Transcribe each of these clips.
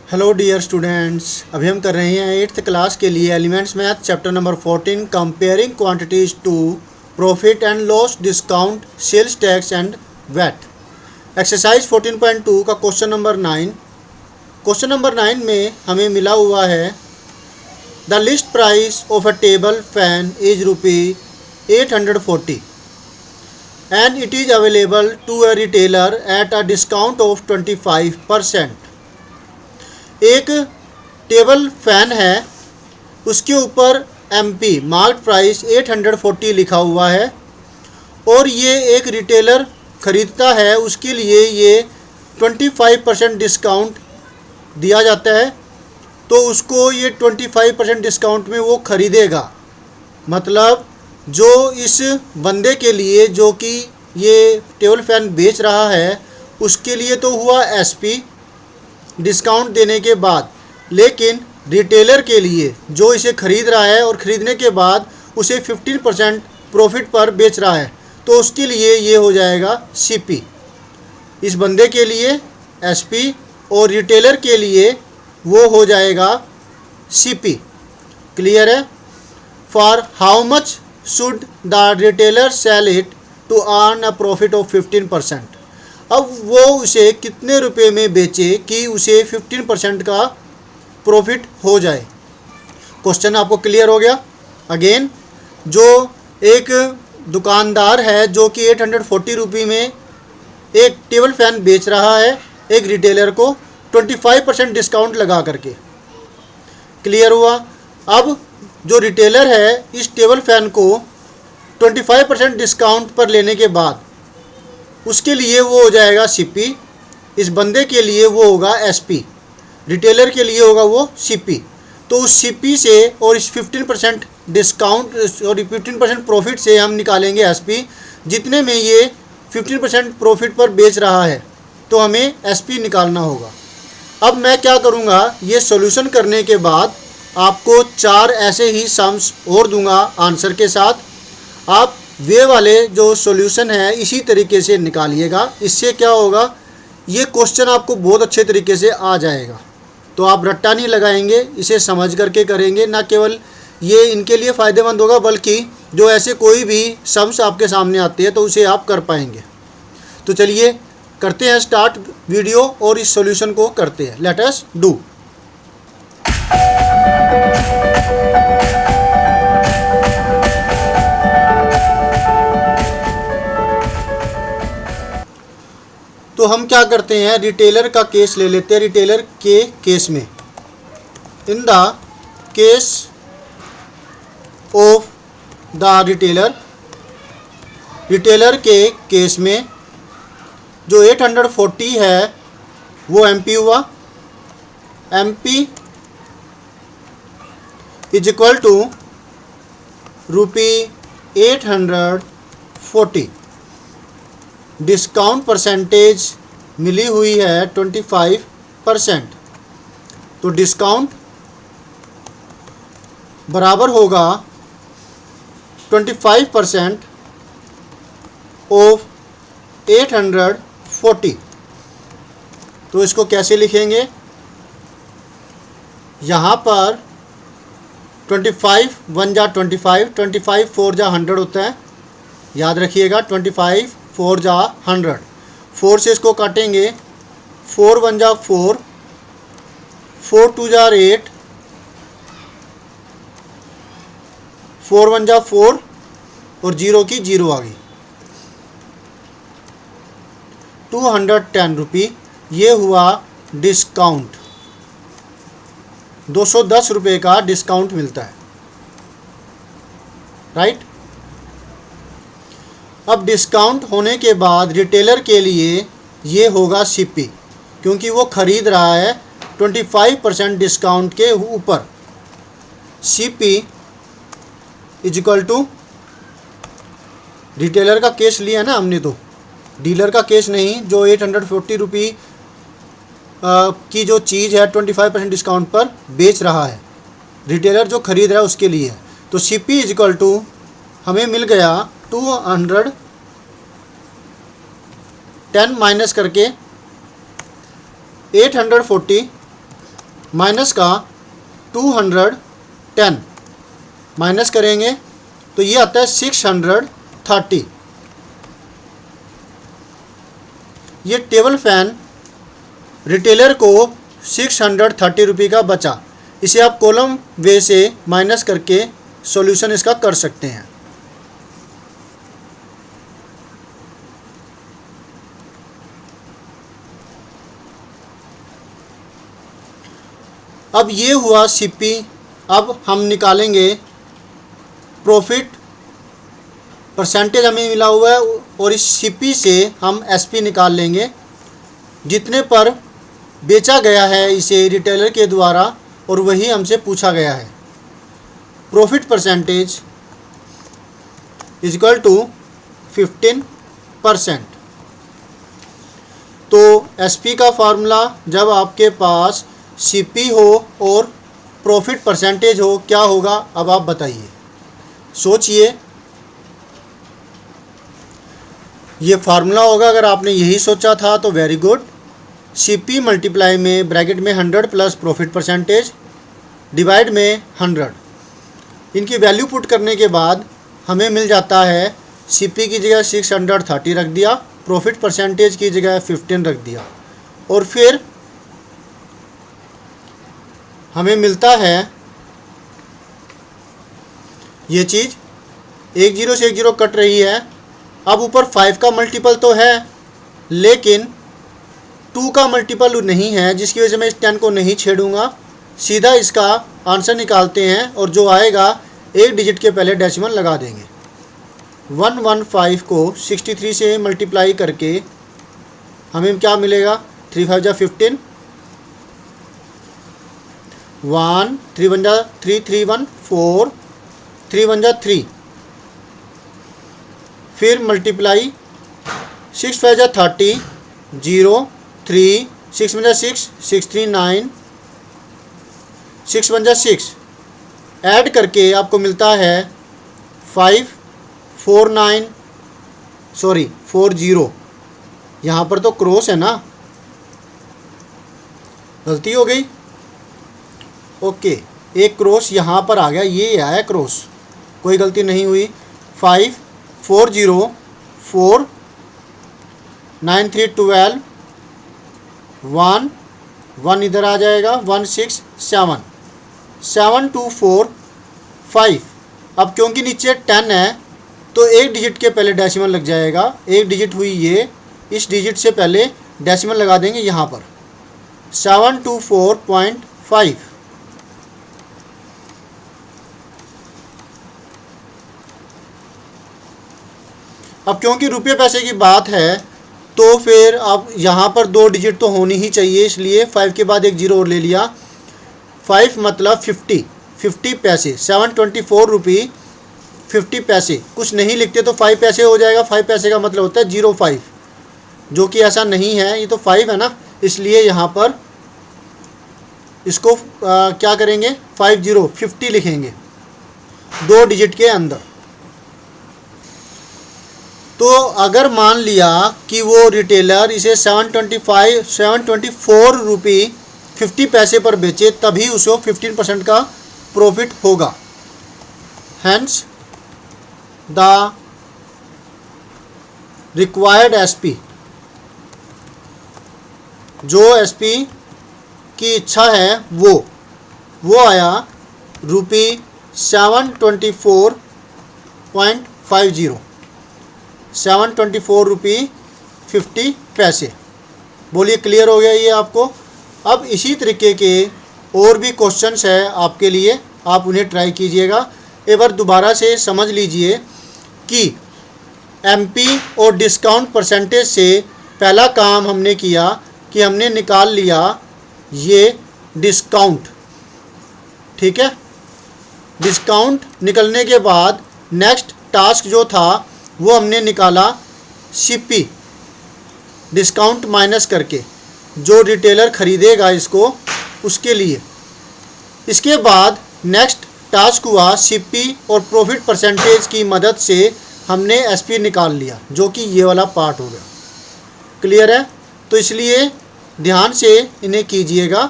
Hello dear students, अभी हम कर रहे हैं 8th क्लास के लिए elements math chapter number 14 comparing quantities to profit and loss discount sales tax and VAT. Exercise 14.2 का क्वेश्चन नंबर 9। क्वेश्चन नंबर 9 में हमें मिला हुआ है the list price of a table fan is ₹840 and it is available to a retailer at a discount of 25%। एक table fan है, उसके ऊपर MP मार्क प्राइस 840 लिखा हुआ है और ये एक रिटेलर ख़रीदता है, उसके लिए ये 25% डिस्काउंट दिया जाता है। तो उसको ये 25% डिस्काउंट में वो ख़रीदेगा। मतलब जो इस बंदे के लिए जो कि ये टेबल फैन बेच रहा है उसके लिए तो हुआ SP डिस्काउंट देने के बाद, लेकिन रिटेलर के लिए जो इसे ख़रीद रहा है और ख़रीदने के बाद उसे 15% प्रॉफिट पर बेच रहा है तो उसके लिए ये हो जाएगा CP। इस बंदे के लिए SP और रिटेलर के लिए वो हो जाएगा CP। क्लियर है? For how much should the retailer sell it to earn a profit of 15%। अब वो उसे कितने रुपए में बेचे कि उसे 15% का प्रॉफिट हो जाए। क्वेश्चन आपको क्लियर हो गया? अगेन, जो एक दुकानदार है जो कि 840 रुपये में एक टेबल फैन बेच रहा है एक रिटेलर को 25% डिस्काउंट लगा करके। क्लियर हुआ? अब जो रिटेलर है इस टेबल फैन को 25% डिस्काउंट पर लेने के बाद उसके लिए वो हो जाएगा CP, इस बंदे के लिए वो होगा SP, रिटेलर के लिए होगा वो CP। तो उस CP से और इस 15% डिस्काउंट और 15% प्रॉफिट से हम निकालेंगे SP, जितने में ये 15% प्रॉफिट पर बेच रहा है तो हमें SP निकालना होगा। अब मैं क्या करूँगा, ये सॉल्यूशन करने के बाद आपको 4 ऐसे ही सम्स और दूंगा आंसर के साथ। आप वे वाले जो सॉल्यूशन है इसी तरीके से निकालिएगा। इससे क्या होगा, ये क्वेश्चन आपको बहुत अच्छे तरीके से आ जाएगा। तो आप रट्टा नहीं लगाएंगे, इसे समझ करके करेंगे। ना केवल ये इनके लिए फ़ायदेमंद होगा बल्कि जो ऐसे कोई भी सम्स आपके सामने आते हैं तो उसे आप कर पाएंगे। तो चलिए करते हैं स्टार्ट वीडियो और इस सॉल्यूशन को करते हैं। Let us do. तो हम क्या करते हैं, रिटेलर का केस ले लेते हैं। रिटेलर के केस में, in the case of the retailer के केस में जो 840 है वो MP हुआ। MP is equal to ₹840। Discount percentage मिली हुई है 25%। तो डिस्काउंट बराबर होगा 25% ऑफ 840। तो इसको कैसे लिखेंगे, यहाँ पर 25 1 जा 25, 25 4 जा 100 होता है, याद रखिएगा। 25 4 जा 100, 4 से इसको काटेंगे, 4 1 जा 4, 4 2 जा 8, 4 1 जा 4 और 0 की 0 आ गई। 210 रुपये ये हुआ डिस्काउंट। 210 रुपये का डिस्काउंट मिलता है, राइट। अब डिस्काउंट होने के बाद रिटेलर के लिए ये होगा CP, क्योंकि वो ख़रीद रहा है 25% डिस्काउंट के ऊपर। CP is equal to, retailer का केस लिया ना हमने, तो डीलर का केस नहीं। जो 840 रुपये की जो चीज़ है 25% डिस्काउंट पर बेच रहा है, रिटेलर जो ख़रीद रहा है उसके लिए है। तो CP इज इक्वल टू हमें मिल गया 210 माइनस करके 840 माइनस का 210 माइनस करेंगे तो ये आता है 630। ये टेबल फैन रिटेलर को 630 रुपये का बचा। इसे आप कॉलम वे से माइनस करके सॉल्यूशन इसका कर सकते हैं। अब ये हुआ सीपी। अब हम निकालेंगे प्रॉफिट परसेंटेज, हमें मिला हुआ है, और इस सीपी से हम एसपी निकाल लेंगे जितने पर बेचा गया है इसे रिटेलर के द्वारा, और वही हमसे पूछा गया है। Profit percentage is equal to 15%। तो एसपी का फार्मूला जब आपके पास सीपी हो और प्रॉफिट परसेंटेज हो क्या होगा, अब आप बताइए, सोचिए। ये फार्मूला होगा, अगर आपने यही सोचा था तो वेरी गुड। सीपी मल्टीप्लाई में ब्रैकेट में 100 प्लस प्रॉफिट परसेंटेज डिवाइड में 100। इनकी वैल्यू पुट करने के बाद हमें मिल जाता है सीपी की जगह 630 रख दिया, प्रॉफिट परसेंटेज की जगह 15 रख दिया, और फिर हमें मिलता है ये चीज़ 1 0 से 1 0 कट रही है। अब ऊपर 5 का मल्टीपल तो है लेकिन 2 का मल्टीपल नहीं है, जिसकी वजह से मैं इस 10 को नहीं छेड़ूंगा। सीधा इसका आंसर निकालते हैं और जो आएगा एक डिजिट के पहले डेसिमल लगा देंगे। 115 को 63 से मल्टीप्लाई करके हमें क्या मिलेगा, 3 5 जा 15, 1 3 1 जा 3 3 1 4, 3 1 जा 3, फिर मल्टीप्लाई 6 5 जा 30, 0 3, 6 1 जा 6, 6 3 9, 6 1 जा 6, ऐड करके आपको मिलता है 5 4 9 सॉरी 4 0। यहाँ पर तो क्रॉस है ना, गलती हो गई। ओके, एक क्रॉस यहाँ पर आ गया, ये आया क्रॉस, कोई गलती नहीं हुई। 5 4 0 4 9 3 12 1 1 इधर आ जाएगा, 1 6 7 7 2 4 5। अब क्योंकि नीचे 10 है तो एक डिजिट के पहले डेसिमल लग जाएगा। एक डिजिट हुई ये, इस डिजिट से पहले डेसिमल लगा देंगे यहाँ पर 724.5। अब क्योंकि रुपये पैसे की बात है तो फिर अब यहाँ पर 2 डिजिट तो होनी ही चाहिए, इसलिए 5 के बाद एक 0 और ले लिया। 5 मतलब 50 पैसे, 724 रुपये 50 पैसे। कुछ नहीं लिखते तो 5 पैसे हो जाएगा। 5 पैसे का मतलब होता है 05, जो कि ऐसा नहीं है, ये तो 5 है ना, इसलिए यहाँ पर इसको क्या करेंगे, 50 लिखेंगे 2 डिजिट के अंदर। तो अगर मान लिया कि वो रिटेलर इसे 724 रुपये 50 पैसे पर बेचे, तभी उसको 15% का प्रॉफिट होगा। हैंस द रिक्वायर्ड एसपी, जो एसपी की इच्छा है वो आया ₹724.50, 724 रुपये 50 पैसे। बोलिए क्लियर हो गया ये आपको। अब इसी तरीके के और भी क्वेश्चंस है आपके लिए, आप उन्हें ट्राई कीजिएगा। एक बार दोबारा से समझ लीजिए कि एमपी और डिस्काउंट परसेंटेज से पहला काम हमने किया कि हमने निकाल लिया ये डिस्काउंट, ठीक है। डिस्काउंट निकलने के बाद नेक्स्ट टास्क जो था वो हमने निकाला सीपी, डिस्काउंट माइनस करके, जो रिटेलर ख़रीदेगा इसको उसके लिए। इसके बाद नेक्स्ट टास्क हुआ सीपी और प्रॉफिट परसेंटेज की मदद से हमने एसपी निकाल लिया, जो कि ये वाला पार्ट हो गया। क्लियर है? तो इसलिए ध्यान से इन्हें कीजिएगा।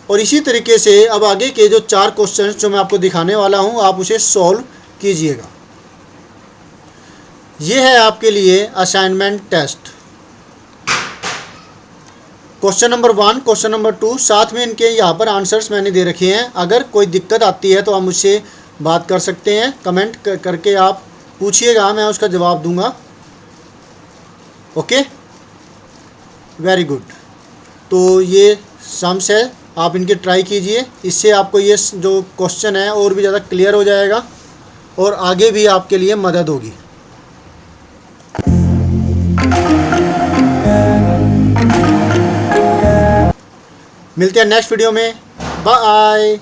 और इसी तरीके से अब आगे के जो 4 क्वेश्चन जो मैं आपको दिखाने वाला हूँ आप उसे सॉल्व कीजिएगा। ये है आपके लिए assignment test. Question number 1, question number 2, साथ में इनके यहाँ पर आंसर्स मैंने दे रखे हैं। अगर कोई दिक्कत आती है तो आप मुझसे बात कर सकते हैं, कमेंट करके आप पूछिएगा, मैं उसका जवाब दूंगा। Okay, very good. तो ये सम्स है, आप इनके ट्राई कीजिए, इससे आपको ये जो क्वेश्चन है और भी ज़्यादा क्लियर हो जाएगा और आगे भी आपके लिए मदद होगी। मिलते हैं नेक्स्ट वीडियो में, बाय।